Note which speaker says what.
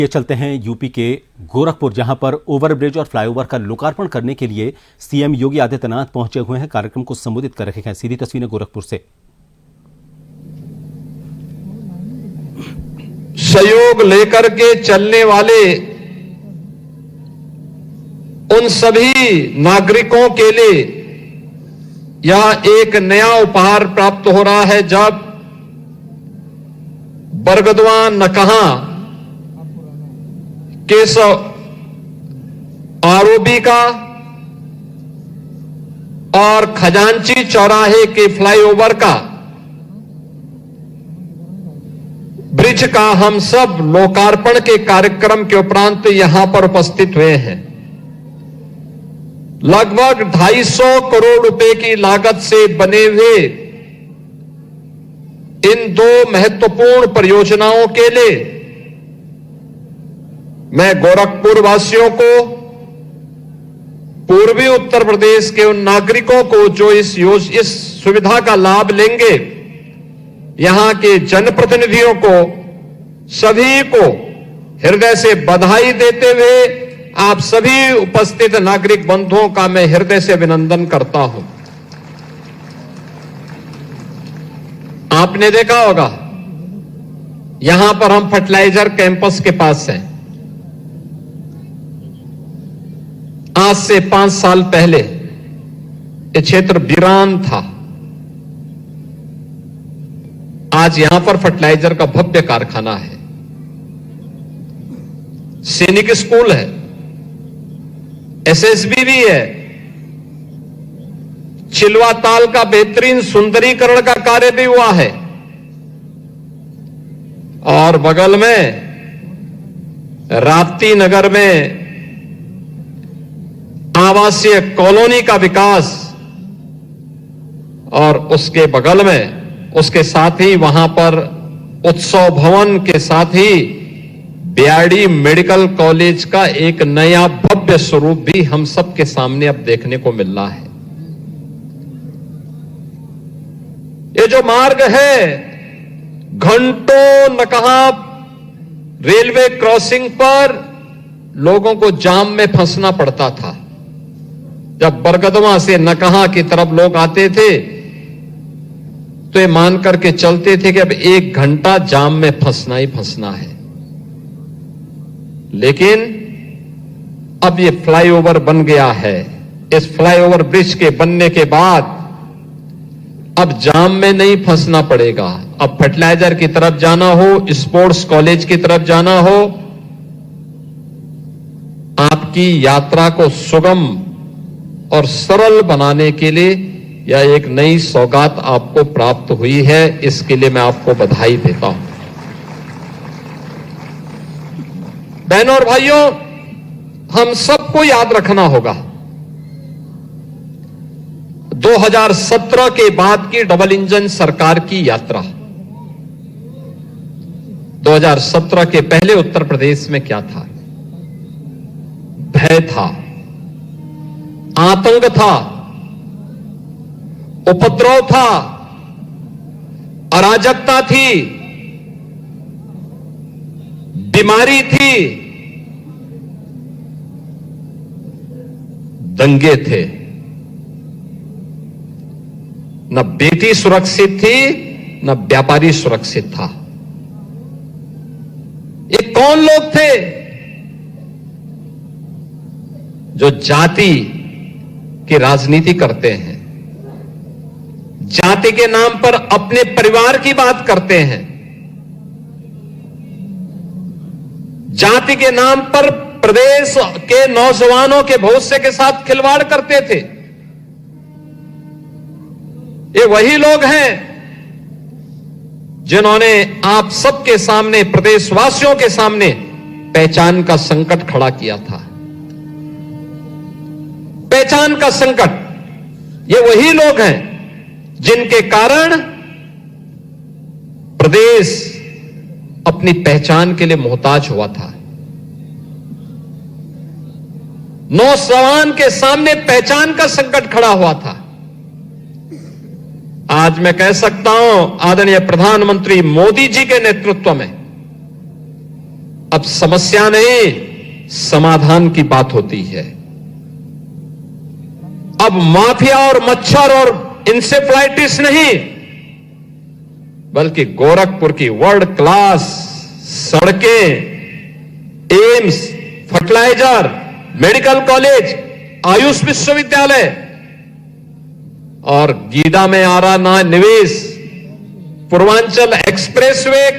Speaker 1: ये चलते हैं यूपी के गोरखपुर, जहां पर ओवरब्रिज और फ्लाईओवर का लोकार्पण करने के लिए सीएम योगी आदित्यनाथ पहुंचे हुए हैं। कार्यक्रम को संबोधित कर रहे हैं। सीधी तस्वीरें गोरखपुर से।
Speaker 2: सहयोग लेकर के चलने वाले उन सभी नागरिकों के लिए यह एक नया उपहार प्राप्त हो रहा है, जब बरगदवा नकहा केशव आरओबी का और खजांची चौराहे के फ्लाईओवर का ब्रिज का हम सब लोकार्पण के कार्यक्रम के उपरांत यहां पर उपस्थित हुए हैं। लगभग 250 करोड़ रुपए की लागत से बने हुए इन दो महत्वपूर्ण परियोजनाओं के लिए मैं गोरखपुर वासियों को, पूर्वी उत्तर प्रदेश के उन नागरिकों को जो इस सुविधा का लाभ लेंगे, यहां के जनप्रतिनिधियों को, सभी को हृदय से बधाई देते हुए आप सभी उपस्थित नागरिक बंधुओं का मैं हृदय से अभिनंदन करता हूं। आपने देखा होगा, यहां पर हम फर्टिलाइजर कैंपस के पास हैं। आज से 5 साल पहले ये क्षेत्र वीरान था। आज यहां पर फर्टिलाइजर का भव्य कारखाना है, सैनिक स्कूल है, एसएसबी भी है, चिलवा ताल का बेहतरीन सुंदरीकरण का कार्य भी हुआ है, और बगल में राप्ती नगर में आवासीय कॉलोनी का विकास, और उसके बगल में, उसके साथ ही वहां पर उत्सव भवन के साथ ही बीआरडी मेडिकल कॉलेज का एक नया भव्य स्वरूप भी हम सबके सामने अब देखने को मिल रहा है। ये जो मार्ग है, घंटों नकहा रेलवे क्रॉसिंग पर लोगों को जाम में फंसना पड़ता था। जब बरगदवा से नकहा की तरफ लोग आते थे तो ये मान करके चलते थे कि अब 1 घंटा जाम में फंसना ही फंसना है। लेकिन अब ये फ्लाईओवर बन गया है। इस फ्लाईओवर ब्रिज के बनने के बाद अब जाम में नहीं फंसना पड़ेगा। अब फर्टिलाइजर की तरफ जाना हो, स्पोर्ट्स कॉलेज की तरफ जाना हो, आपकी यात्रा को सुगम और सरल बनाने के लिए यह एक नई सौगात आपको प्राप्त हुई है। इसके लिए मैं आपको बधाई देता हूं। बहनों और भाइयों, हम सबको याद रखना होगा 2017 के बाद की डबल इंजन सरकार की यात्रा। 2017 के पहले उत्तर प्रदेश में क्या था? भय था, आतंक था, उपद्रव था, अराजकता थी, बीमारी थी, दंगे थे। न बेटी सुरक्षित थी, न व्यापारी सुरक्षित था। ये कौन लोग थे जो जाति की राजनीति करते हैं, जाति के नाम पर अपने परिवार की बात करते हैं, जाति के नाम पर प्रदेश के नौजवानों के भविष्य के साथ खिलवाड़ करते थे? ये वही लोग हैं जिन्होंने आप सबके सामने, प्रदेशवासियों के सामने पहचान का संकट खड़ा किया था। पहचान का संकट, ये वही लोग हैं जिनके कारण प्रदेश अपनी पहचान के लिए मोहताज हुआ था। नौजवान के सामने पहचान का संकट खड़ा हुआ था। आज मैं कह सकता हूं, आदरणीय प्रधानमंत्री मोदी जी के नेतृत्व में अब समस्या नहीं, समाधान की बात होती है। अब माफिया और मच्छर और इंसेफ्लाइटिस नहीं, बल्कि गोरखपुर की वर्ल्ड क्लास सड़कें, AIIMS, fertiliser, medical college, Ayush विश्वविद्यालय और गीडा में आ रहा ना निवेश, पूर्वांचल एक्सप्रेसवे